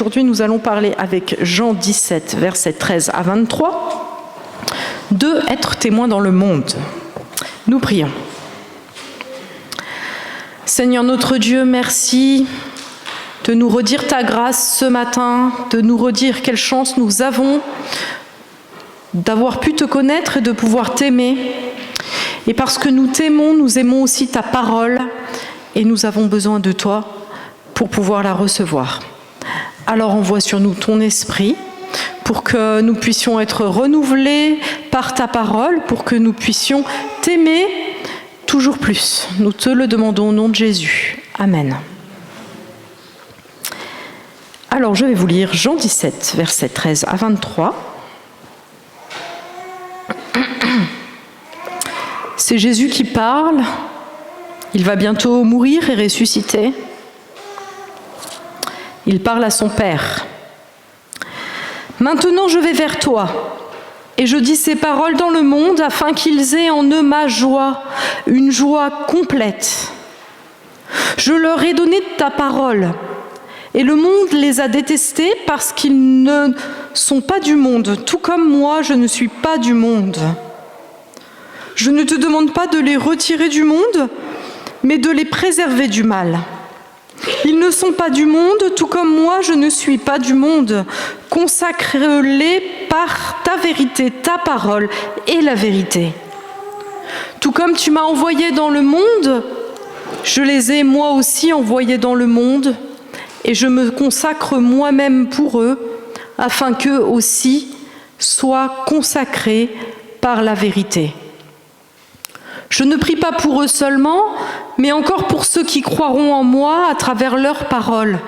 Aujourd'hui, nous allons parler avec Jean 17, versets 13 à 23, de être témoin dans le monde. Nous prions. Seigneur notre Dieu, merci de nous redire ta grâce ce matin, de nous redire quelle chance nous avons d'avoir pu te connaître et de pouvoir t'aimer. Et parce que nous t'aimons, nous aimons aussi ta parole et nous avons besoin de toi pour pouvoir la recevoir. Alors envoie sur nous ton esprit pour que nous puissions être renouvelés par ta parole, pour que nous puissions t'aimer toujours plus. Nous te le demandons au nom de Jésus. Amen. Alors je vais vous lire Jean 17, versets 13 à 23. C'est Jésus qui parle. Il va bientôt mourir et ressusciter. Il parle à son Père. Maintenant je vais vers toi, et je dis ces paroles dans le monde afin qu'ils aient en eux ma joie, une joie complète. Je leur ai donné ta parole, et le monde les a détestés parce qu'ils ne sont pas du monde, tout comme moi je ne suis pas du monde. Je ne te demande pas de les retirer du monde, mais de les préserver du mal. Ils ne sont pas du monde, tout comme moi je ne suis pas du monde. Consacre-les par ta vérité, ta parole est la vérité. Tout comme tu m'as envoyé dans le monde, je les ai moi aussi envoyés dans le monde, et je me consacre moi-même pour eux, afin qu'eux aussi soient consacrés par la vérité. Je ne prie pas pour eux seulement, mais encore pour ceux qui croiront en moi à travers leurs paroles,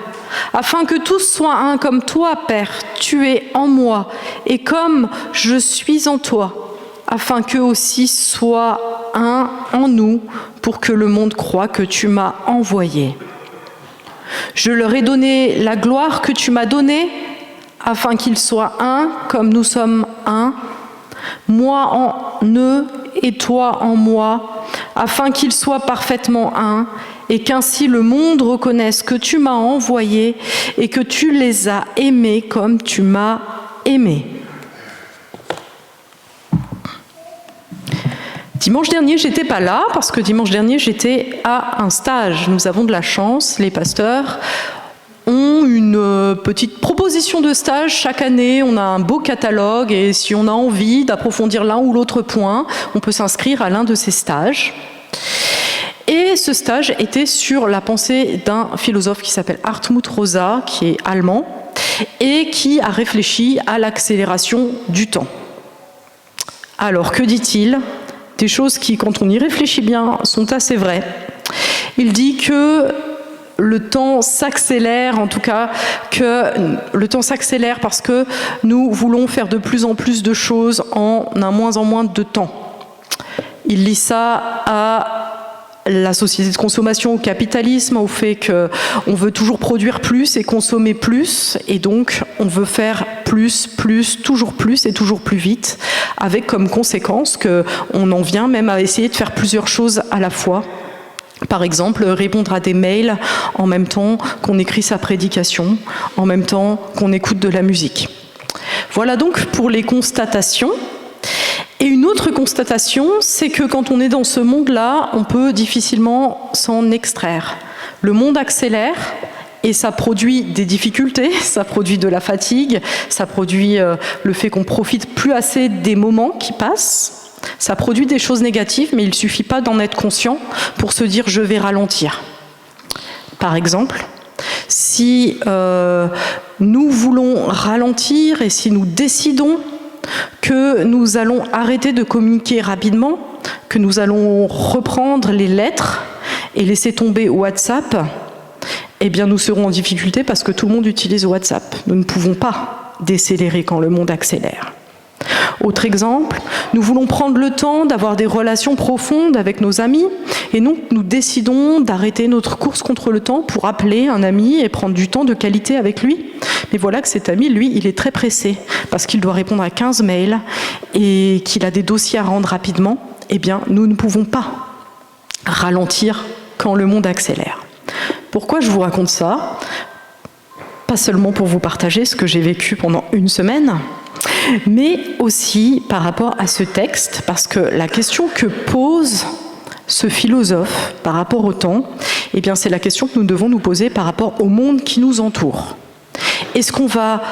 afin que tous soient un comme toi, Père, tu es en moi, et comme je suis en toi, afin qu'eux aussi soient un en nous, pour que le monde croie que tu m'as envoyé. Je leur ai donné la gloire que tu m'as donnée, afin qu'ils soient un comme nous sommes un, moi en eux et toi en moi, afin qu'ils soient parfaitement un, et qu'ainsi le monde reconnaisse que tu m'as envoyé et que tu les as aimés comme tu m'as aimé. Dimanche dernier, j'étais pas là, parce que dimanche dernier, j'étais à un stage. Nous avons de la chance, les pasteurs ont une petite proposition de stage chaque année, on a un beau catalogue et si on a envie d'approfondir l'un ou l'autre point, on peut s'inscrire à l'un de ces stages. Et ce stage était sur la pensée d'un philosophe qui s'appelle Hartmut Rosa, qui est allemand, et qui a réfléchi à l'accélération du temps. Alors que dit-il ? Des choses qui, quand on y réfléchit bien, sont assez vraies. Il dit que le temps s'accélère, en tout cas que le temps s'accélère parce que nous voulons faire de plus en plus de choses en moins en moins de temps. Il lie ça à la société de consommation, au capitalisme, au fait qu'on veut toujours produire plus et consommer plus, et donc on veut faire plus, toujours plus et toujours plus vite, avec comme conséquence qu'on en vient même à essayer de faire plusieurs choses à la fois. Par exemple, répondre à des mails en même temps qu'on écrit sa prédication, en même temps qu'on écoute de la musique. Voilà donc pour les constatations. Et une autre constatation, c'est que quand on est dans ce monde-là, on peut difficilement s'en extraire. Le monde accélère et ça produit des difficultés, ça produit de la fatigue, ça produit le fait qu'on profite plus assez des moments qui passent. Ça produit des choses négatives, mais il ne suffit pas d'en être conscient pour se dire « je vais ralentir ». Par exemple, si nous voulons ralentir et si nous décidons que nous allons arrêter de communiquer rapidement, que nous allons reprendre les lettres et laisser tomber WhatsApp, eh bien nous serons en difficulté parce que tout le monde utilise WhatsApp. Nous ne pouvons pas décélérer quand le monde accélère. Autre exemple, nous voulons prendre le temps d'avoir des relations profondes avec nos amis et donc nous décidons d'arrêter notre course contre le temps pour appeler un ami et prendre du temps de qualité avec lui. Mais voilà que cet ami, lui, il est très pressé parce qu'il doit répondre à 15 mails et qu'il a des dossiers à rendre rapidement. Eh bien, nous ne pouvons pas ralentir quand le monde accélère. Pourquoi je vous raconte ça ? pas seulement pour vous partager ce que j'ai vécu pendant une semaine, mais aussi par rapport à ce texte, parce que la question que pose ce philosophe par rapport au temps, eh bien c'est la question que nous devons nous poser par rapport au monde qui nous entoure. Est-ce qu'on va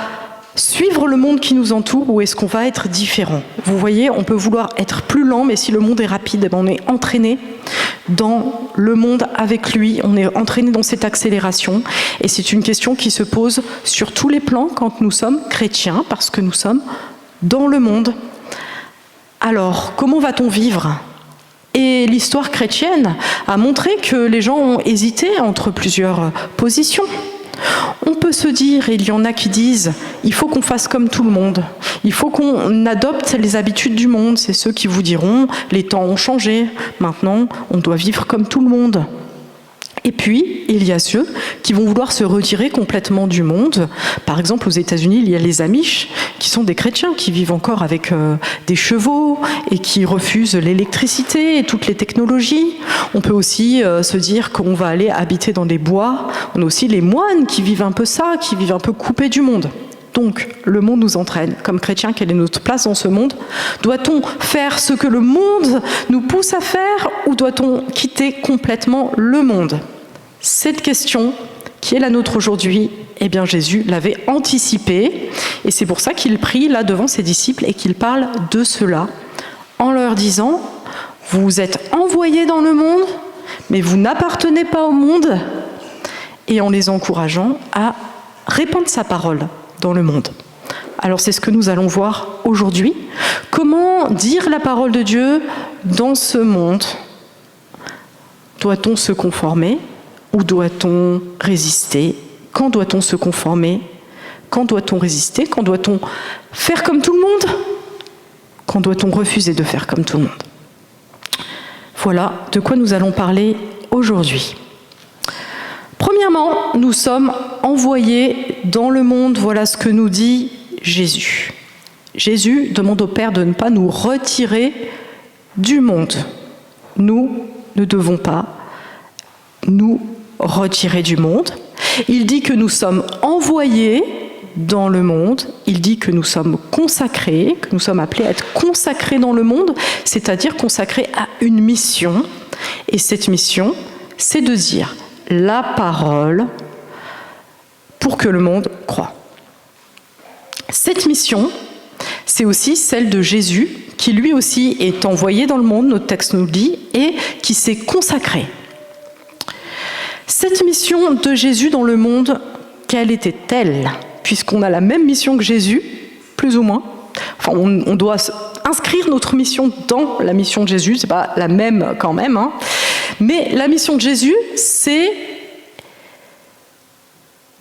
suivre le monde qui nous entoure ou est-ce qu'on va être différent? Vous voyez, on peut vouloir être plus lent, mais si le monde est rapide, on est entraîné dans le monde avec lui, on est entraîné dans cette accélération. Et c'est une question qui se pose sur tous les plans quand nous sommes chrétiens, parce que nous sommes dans le monde. Alors, comment va-t-on vivre? Et l'histoire chrétienne a montré que les gens ont hésité entre plusieurs positions. On peut se dire, et il y en a qui disent, il faut qu'on fasse comme tout le monde, il faut qu'on adopte les habitudes du monde, c'est ceux qui vous diront, les temps ont changé, maintenant on doit vivre comme tout le monde. Et puis, il y a ceux qui vont vouloir se retirer complètement du monde. Par exemple, aux États-Unis, il y a les Amish, qui sont des chrétiens, qui vivent encore avec des chevaux et qui refusent l'électricité et toutes les technologies. On peut aussi se dire qu'on va aller habiter dans des bois. On a aussi les moines qui vivent un peu ça, qui vivent un peu coupés du monde. Donc, le monde nous entraîne. Comme chrétiens, quelle est notre place dans ce monde? Doit-on faire ce que le monde nous pousse à faire ou doit-on quitter complètement le monde? Cette question, qui est la nôtre aujourd'hui, eh bien Jésus l'avait anticipée. Et c'est pour ça qu'il prie là devant ses disciples et qu'il parle de cela en leur disant « Vous êtes envoyés dans le monde, mais vous n'appartenez pas au monde. » Et en les encourageant à répandre sa parole dans le monde. Alors c'est ce que nous allons voir aujourd'hui. Comment dire la parole de Dieu dans ce monde? Doit-on se conformer ou doit-on résister? Quand doit-on se conformer? Quand doit-on résister? Quand doit-on faire comme tout le monde? Quand doit-on refuser de faire comme tout le monde? Voilà de quoi nous allons parler aujourd'hui. Premièrement, nous sommes envoyés dans le monde, voilà ce que nous dit Jésus. Jésus demande au Père de ne pas nous retirer du monde. Nous ne devons pas nous retirer du monde. Il dit que nous sommes envoyés dans le monde, il dit que nous sommes consacrés, que nous sommes appelés à être consacrés dans le monde, c'est-à-dire consacrés à une mission. Et cette mission, c'est de dire la parole pour que le monde croie. Cette mission, c'est aussi celle de Jésus, qui lui aussi est envoyé dans le monde, notre texte nous le dit, et qui s'est consacré. Cette mission de Jésus dans le monde, quelle était-elle? Puisqu'on a la même mission que Jésus, plus ou moins. Enfin, on doit inscrire notre mission dans la mission de Jésus, c'est pas la même quand même, hein. Mais la mission de Jésus, c'est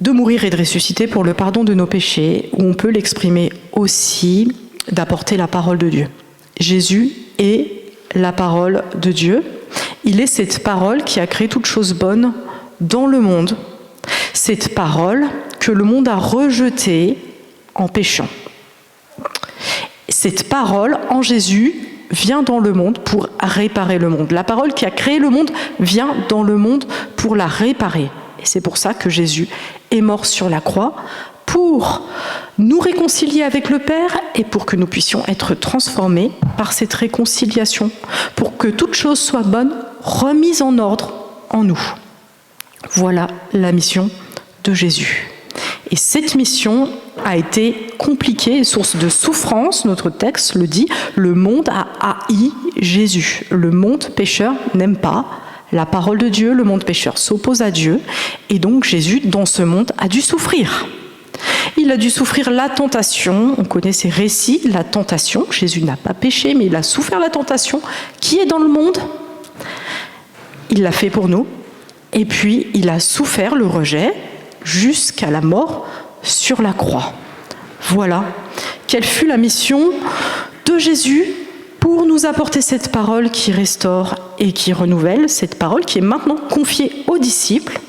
de mourir et de ressusciter pour le pardon de nos péchés, ou on peut l'exprimer aussi d'apporter la parole de Dieu. Jésus est la parole de Dieu. Il est cette parole qui a créé toutes choses bonnes dans le monde. Cette parole que le monde a rejetée en péchant. Cette parole en Jésus vient dans le monde pour réparer le monde. La parole qui a créé le monde vient dans le monde pour la réparer. Et c'est pour ça que Jésus est mort sur la croix, pour nous réconcilier avec le Père et pour que nous puissions être transformés par cette réconciliation, pour que toute chose soit bonne, remise en ordre en nous. Voilà la mission de Jésus. Et cette mission a été compliquée, source de souffrance, notre texte le dit, le monde a haï Jésus. Le monde pécheur n'aime pas la parole de Dieu, le monde pécheur s'oppose à Dieu, et donc Jésus, dans ce monde, a dû souffrir. Il a dû souffrir la tentation, on connaît ces récits, la tentation, Jésus n'a pas péché, mais il a souffert la tentation, qui est dans le monde. Il l'a fait pour nous, et puis il a souffert le rejet, jusqu'à la mort sur la croix. Voilà, quelle fut la mission de Jésus pour nous apporter cette parole qui restaure et qui renouvelle, cette parole qui est maintenant confiée aux disciples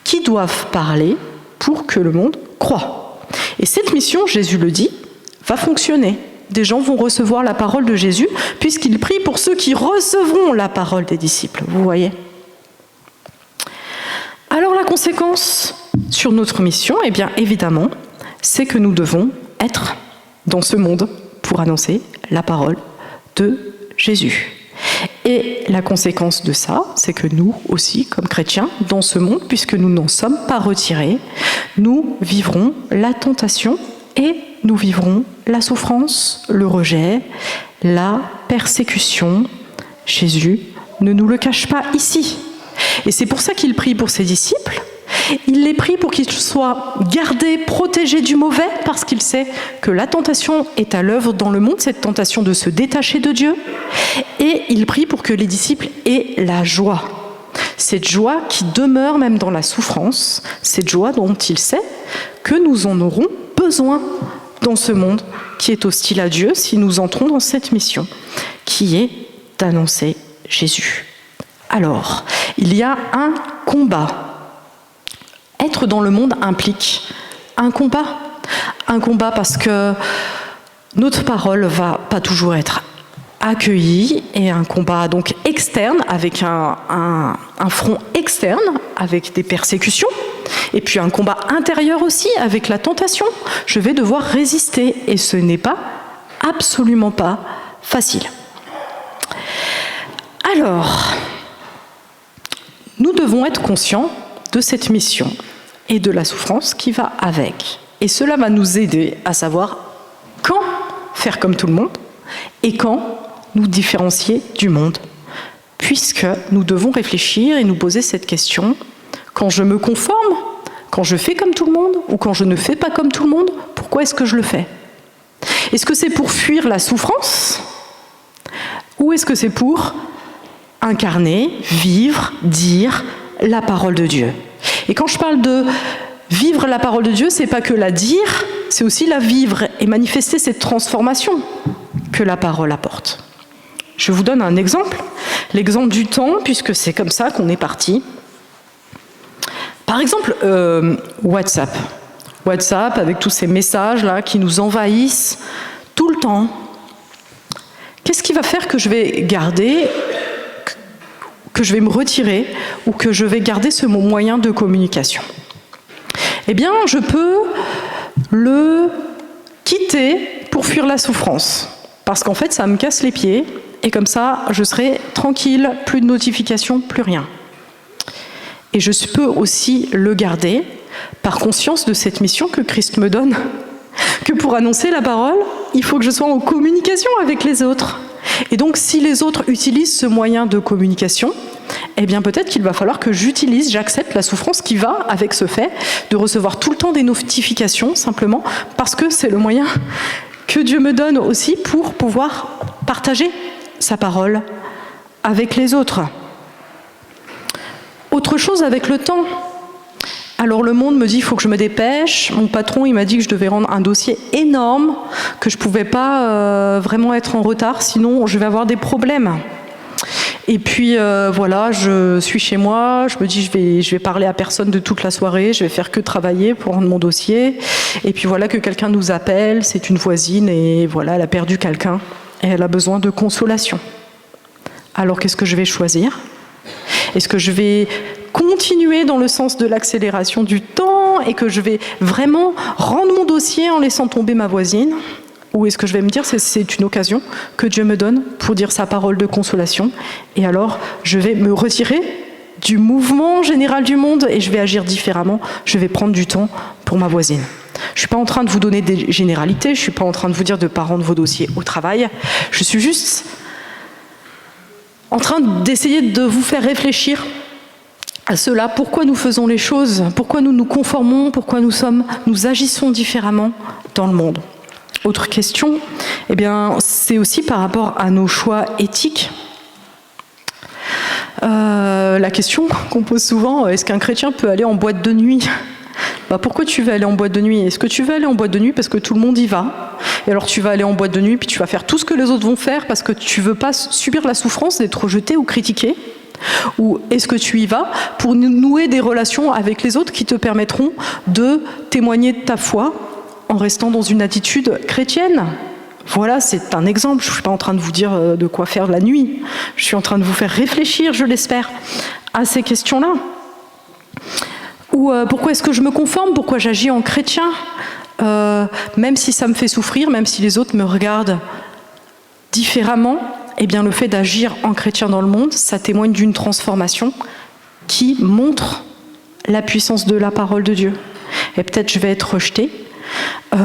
qui doivent parler pour que le monde croie. Et cette mission, Jésus le dit, va fonctionner. Des gens vont recevoir la parole de Jésus puisqu'il prie pour ceux qui recevront la parole des disciples. Vous voyez ? Alors la conséquence sur notre mission, eh bien évidemment, c'est que nous devons être dans ce monde pour annoncer la parole de Jésus. Et la conséquence de ça, c'est que nous aussi, comme chrétiens, dans ce monde, puisque nous n'en sommes pas retirés, nous vivrons la tentation et nous vivrons la souffrance, le rejet, la persécution. Jésus ne nous le cache pas ici. Et c'est pour ça qu'il prie pour ses disciples. Il les prie pour qu'ils soient gardés, protégés du mauvais, parce qu'il sait que la tentation est à l'œuvre dans le monde, cette tentation de se détacher de Dieu. Et il prie pour que les disciples aient la joie. Cette joie qui demeure même dans la souffrance, cette joie dont il sait que nous en aurons besoin dans ce monde qui est hostile à Dieu si nous entrons dans cette mission, qui est d'annoncer Jésus. Alors, il y a un combat. Être dans le monde implique un combat. Un combat parce que notre parole va pas toujours être accueillie, et un combat donc externe, avec un front externe, avec des persécutions, et puis un combat intérieur aussi, avec la tentation. Je vais devoir résister, et ce n'est pas, absolument pas facile. Alors, nous devons être conscients de cette mission et de la souffrance qui va avec. Et cela va nous aider à savoir quand faire comme tout le monde et quand nous différencier du monde. Puisque nous devons réfléchir et nous poser cette question: quand je me conforme, quand je fais comme tout le monde ou quand je ne fais pas comme tout le monde, pourquoi est-ce que je le fais? Est-ce que c'est pour fuir la souffrance ou est-ce que c'est pour incarner, vivre, dire la parole de Dieu? Et quand je parle de vivre la parole de Dieu, c'est pas que la dire, c'est aussi la vivre et manifester cette transformation que la parole apporte. Je vous donne un exemple, l'exemple du temps, puisque c'est comme ça qu'on est parti. Par exemple, WhatsApp. WhatsApp, avec tous ces messages-là qui nous envahissent tout le temps. Qu'est-ce qui va faire que je vais garder, que je vais me retirer ou que je vais garder ce moyen de communication? Eh bien, je peux le quitter pour fuir la souffrance. Parce qu'en fait, ça me casse les pieds. Et comme ça, je serai tranquille, plus de notifications, plus rien. Et je peux aussi le garder par conscience de cette mission que Christ me donne. Que pour annoncer la parole, il faut que je sois en communication avec les autres. Et donc, si les autres utilisent ce moyen de communication, eh bien peut-être qu'il va falloir que j'accepte la souffrance qui va avec ce fait de recevoir tout le temps des notifications, simplement parce que c'est le moyen que Dieu me donne aussi pour pouvoir partager sa parole avec les autres. Autre chose avec le temps. Alors le monde me dit, il faut que je me dépêche. Mon patron, il m'a dit que je devais rendre un dossier énorme, que je ne pouvais pas vraiment être en retard, sinon je vais avoir des problèmes. Et puis voilà, je suis chez moi, je me dis je vais parler à personne de toute la soirée, je vais faire que travailler pour rendre mon dossier. Et puis voilà que quelqu'un nous appelle, c'est une voisine et voilà, elle a perdu quelqu'un et elle a besoin de consolation. Alors qu'est-ce que je vais choisir? Est-ce que je vais continuer dans le sens de l'accélération du temps et que je vais vraiment rendre mon dossier en laissant tomber ma voisine? Ou est-ce que je vais me dire c'est une occasion que Dieu me donne pour dire sa parole de consolation, et alors je vais me retirer du mouvement général du monde et je vais agir différemment, je vais prendre du temps pour ma voisine. Je ne suis pas en train de vous donner des généralités, je ne suis pas en train de vous dire de ne pas rendre vos dossiers au travail, je suis juste en train d'essayer de vous faire réfléchir à cela, pourquoi nous faisons les choses, pourquoi nous nous conformons, pourquoi nous agissons différemment dans le monde. Autre question, eh bien, c'est aussi par rapport à nos choix éthiques. La question qu'on pose souvent, est-ce qu'un chrétien peut aller en boîte de nuit? Pourquoi tu veux aller en boîte de nuit? Est-ce que tu veux aller en boîte de nuit parce que tout le monde y va? Et alors tu vas aller en boîte de nuit, puis tu vas faire tout ce que les autres vont faire parce que tu ne veux pas subir la souffrance d'être rejeté ou critiqué? Ou est-ce que tu y vas pour nouer des relations avec les autres qui te permettront de témoigner de ta foi en restant dans une attitude chrétienne? Voilà, c'est un exemple. Je ne suis pas en train de vous dire de quoi faire la nuit. Je suis en train de vous faire réfléchir, je l'espère, à ces questions-là. Ou pourquoi est-ce que je me conforme? Pourquoi j'agis en chrétien? Même si ça me fait souffrir, même si les autres me regardent différemment, eh bien le fait d'agir en chrétien dans le monde, ça témoigne d'une transformation qui montre la puissance de la parole de Dieu. Et peut-être je vais être rejetée,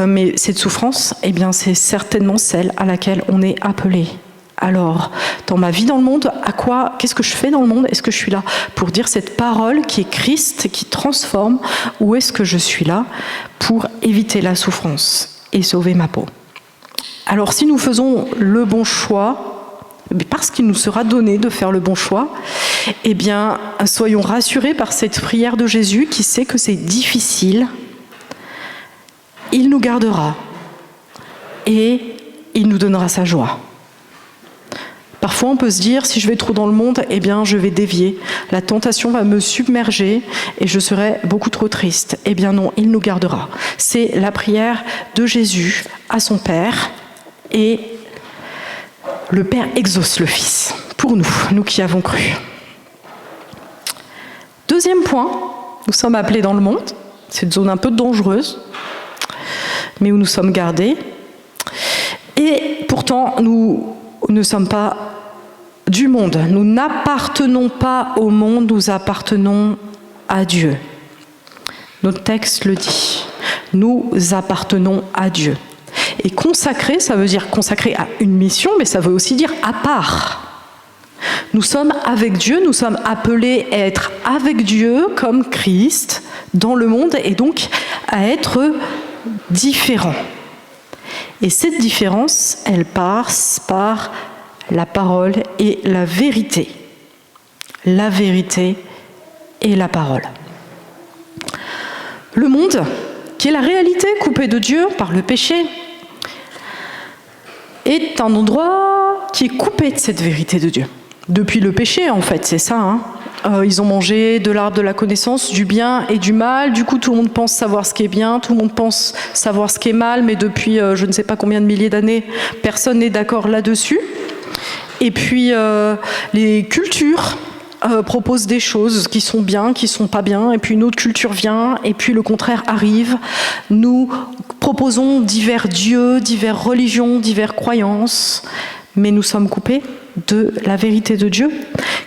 mais cette souffrance, eh bien c'est certainement celle à laquelle on est appelé. Alors, dans ma vie dans le monde, qu'est-ce que je fais dans le monde? Est-ce que je suis là pour dire cette parole qui est Christ, qui transforme, ou est-ce que je suis là pour éviter la souffrance et sauver ma peau? Alors, si nous faisons le bon choix, parce qu'il nous sera donné de faire le bon choix, eh bien, soyons rassurés par cette prière de Jésus qui sait que c'est difficile. Il nous gardera et il nous donnera sa joie. Parfois, on peut se dire, si je vais trop dans le monde, eh bien, je vais dévier. La tentation va me submerger et je serai beaucoup trop triste. Eh bien non, il nous gardera. C'est la prière de Jésus à son Père et le Père exauce le Fils pour nous qui avons cru. Deuxième point, nous sommes appelés dans le monde. C'est une zone un peu dangereuse, mais où nous sommes gardés. Et pourtant, nous ne sommes pas du monde. Nous n'appartenons pas au monde, nous appartenons à Dieu. Notre texte le dit. Nous appartenons à Dieu. Et consacré, ça veut dire consacré à une mission, mais ça veut aussi dire à part. Nous sommes avec Dieu, nous sommes appelés à être avec Dieu comme Christ dans le monde et donc à être différents. Et cette différence, elle passe par la parole et la vérité. La vérité et la parole. Le monde, qui est la réalité coupée de Dieu par le péché, est un endroit qui est coupé de cette vérité de Dieu. Depuis le péché, en fait, c'est ça, hein. Ils ont mangé de l'arbre de la connaissance du bien et du mal. Du coup, tout le monde pense savoir ce qui est bien, tout le monde pense savoir ce qui est mal, mais depuis je ne sais pas combien de milliers d'années, personne n'est d'accord là-dessus. Et puis, les cultures proposent des choses qui sont bien, qui ne sont pas bien, et puis une autre culture vient, et puis le contraire arrive. Nous proposons divers dieux, diverses religions, diverses croyances, mais nous sommes coupés de la vérité de Dieu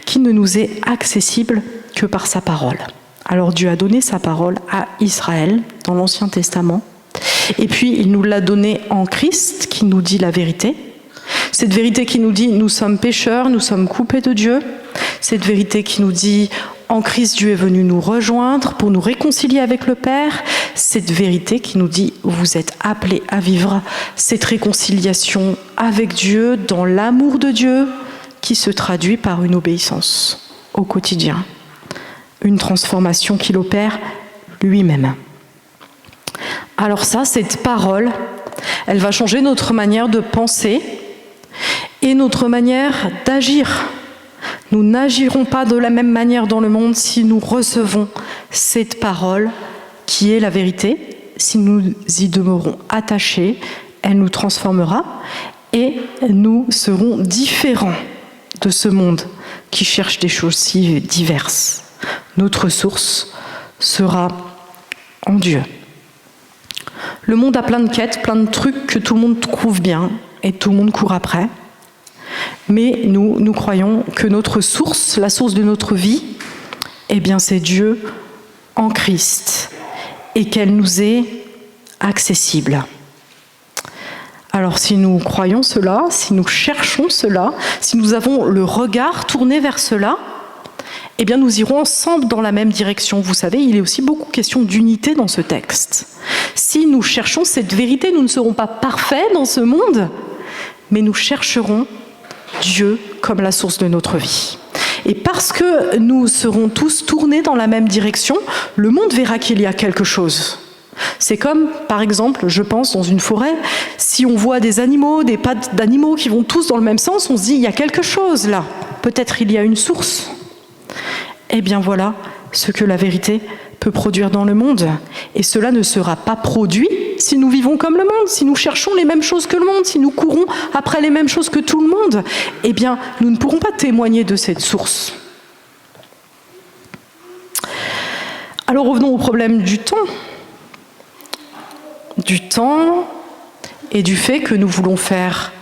qui ne nous est accessible que par sa parole. Alors Dieu a donné sa parole à Israël dans l'Ancien Testament et puis il nous l'a donnée en Christ qui nous dit la vérité. Cette vérité qui nous dit nous sommes pécheurs, nous sommes coupés de Dieu. Cette vérité qui nous dit en Christ Dieu est venu nous rejoindre pour nous réconcilier avec le Père. Cette vérité qui nous dit vous êtes appelés à vivre cette réconciliation avec Dieu dans l'amour de Dieu qui se traduit par une obéissance au quotidien, une transformation qu'il opère lui-même. Alors ça, cette parole, elle va changer notre manière de penser et notre manière d'agir. Nous n'agirons pas de la même manière dans le monde si nous recevons cette parole qui est la vérité. Si nous y demeurons attachés, elle nous transformera et nous serons différents de ce monde qui cherche des choses si diverses. Notre source sera en Dieu. Le monde a plein de quêtes, plein de trucs que tout le monde trouve bien et tout le monde court après. Mais nous croyons que notre source, la source de notre vie, eh bien c'est Dieu en Christ et qu'elle nous est accessible. Alors si nous croyons cela, si nous cherchons cela, si nous avons le regard tourné vers cela, eh bien nous irons ensemble dans la même direction. Vous savez, il est aussi beaucoup question d'unité dans ce texte. Si nous cherchons cette vérité, nous ne serons pas parfaits dans ce monde, mais nous chercherons Dieu comme la source de notre vie. Et parce que nous serons tous tournés dans la même direction, le monde verra qu'il y a quelque chose. C'est comme, par exemple, je pense, dans une forêt, si on voit des animaux, des pattes d'animaux qui vont tous dans le même sens, on se dit, il y a quelque chose là. Peut-être il y a une source. Eh bien voilà ce que la vérité peut produire dans le monde. Et cela ne sera pas produit si nous vivons comme le monde, si nous cherchons les mêmes choses que le monde, si nous courons après les mêmes choses que tout le monde. Eh bien, nous ne pourrons pas témoigner de cette source. Alors revenons au problème du temps. Du temps et du fait que nous voulons faire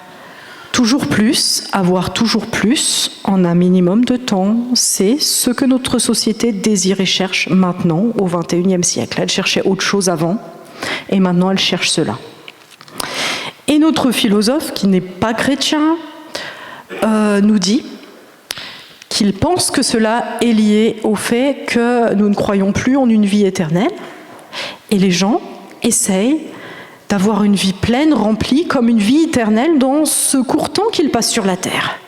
toujours plus, avoir toujours plus en un minimum de temps. C'est ce que notre société désire et cherche maintenant, au XXIe siècle. Elle cherchait autre chose avant, et maintenant elle cherche cela. Et notre philosophe, qui n'est pas chrétien, nous dit qu'il pense que cela est lié au fait que nous ne croyons plus en une vie éternelle, et les gens essayent d'avoir une vie pleine, remplie, comme une vie éternelle dans ce court temps qu'ils passent sur la terre.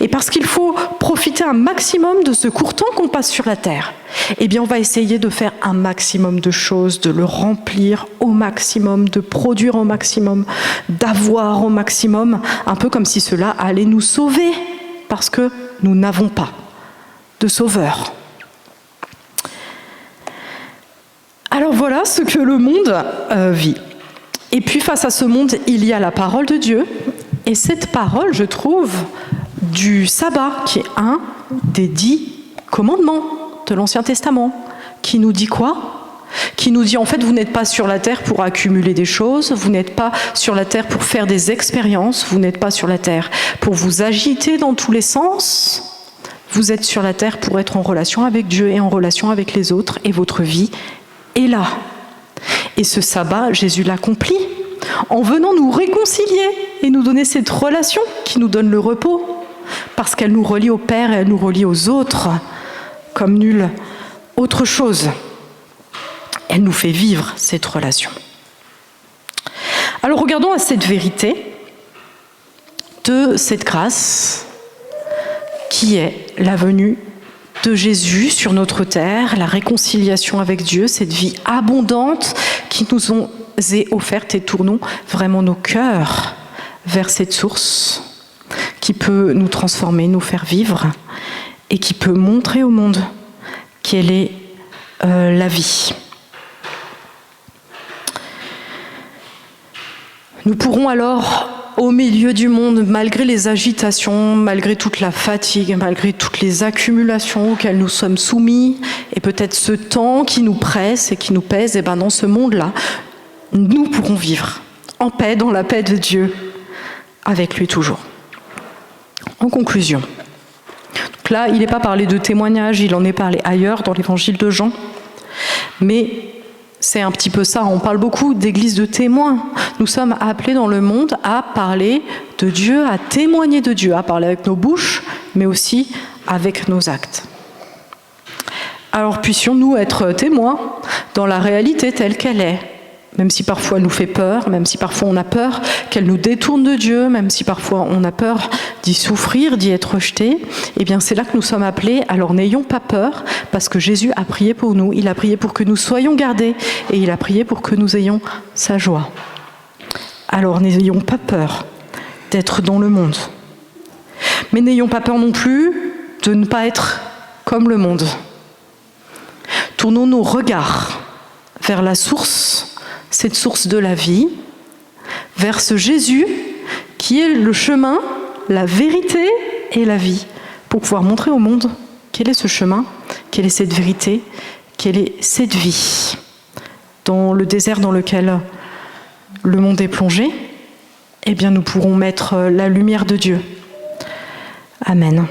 Et parce qu'il faut profiter un maximum de ce court temps qu'on passe sur la terre, eh bien on va essayer de faire un maximum de choses, de le remplir au maximum, de produire au maximum, d'avoir au maximum, un peu comme si cela allait nous sauver, parce que nous n'avons pas de sauveur. Alors voilà ce que le monde vit. Et puis face à ce monde, il y a la parole de Dieu. Et cette parole, je trouve, du sabbat, qui est un des 10 commandements de l'Ancien Testament, qui nous dit quoi ? Qui nous dit, en fait, vous n'êtes pas sur la terre pour accumuler des choses, vous n'êtes pas sur la terre pour faire des expériences, vous n'êtes pas sur la terre pour vous agiter dans tous les sens, vous êtes sur la terre pour être en relation avec Dieu et en relation avec les autres, et votre vie est là. Et ce sabbat, Jésus l'accomplit en venant nous réconcilier et nous donner cette relation qui nous donne le repos, parce qu'elle nous relie au Père et elle nous relie aux autres comme nulle autre chose. Elle nous fait vivre cette relation. Alors regardons à cette vérité de cette grâce qui est la venue de Jésus sur notre terre, la réconciliation avec Dieu, cette vie abondante qui nous est offerte, et tournons vraiment nos cœurs vers cette source qui peut nous transformer, nous faire vivre et qui peut montrer au monde quelle est la vie. Nous pourrons alors, au milieu du monde, malgré les agitations, malgré toute la fatigue, malgré toutes les accumulations auxquelles nous sommes soumis, et peut-être ce temps qui nous presse et qui nous pèse, et dans ce monde-là, nous pourrons vivre en paix, dans la paix de Dieu, avec lui toujours. En conclusion, donc là, il n'est pas parlé de témoignage, il en est parlé ailleurs, dans l'évangile de Jean, mais c'est un petit peu ça, on parle beaucoup d'église de témoins. Nous sommes appelés dans le monde à parler de Dieu, à témoigner de Dieu, à parler avec nos bouches, mais aussi avec nos actes. Alors puissions-nous être témoins dans la réalité telle qu'elle est, même si parfois elle nous fait peur, même si parfois on a peur qu'elle nous détourne de Dieu, même si parfois on a peur d'y souffrir, d'y être rejeté, eh bien c'est là que nous sommes appelés. Alors n'ayons pas peur, parce que Jésus a prié pour nous, il a prié pour que nous soyons gardés, et il a prié pour que nous ayons sa joie. Alors n'ayons pas peur d'être dans le monde. Mais n'ayons pas peur non plus de ne pas être comme le monde. Tournons nos regards vers la source, cette source de la vie, vers ce Jésus qui est le chemin, la vérité et la vie, pour pouvoir montrer au monde quel est ce chemin, quelle est cette vérité, quelle est cette vie. Dans le désert dans lequel le monde est plongé, eh bien nous pourrons mettre la lumière de Dieu. Amen.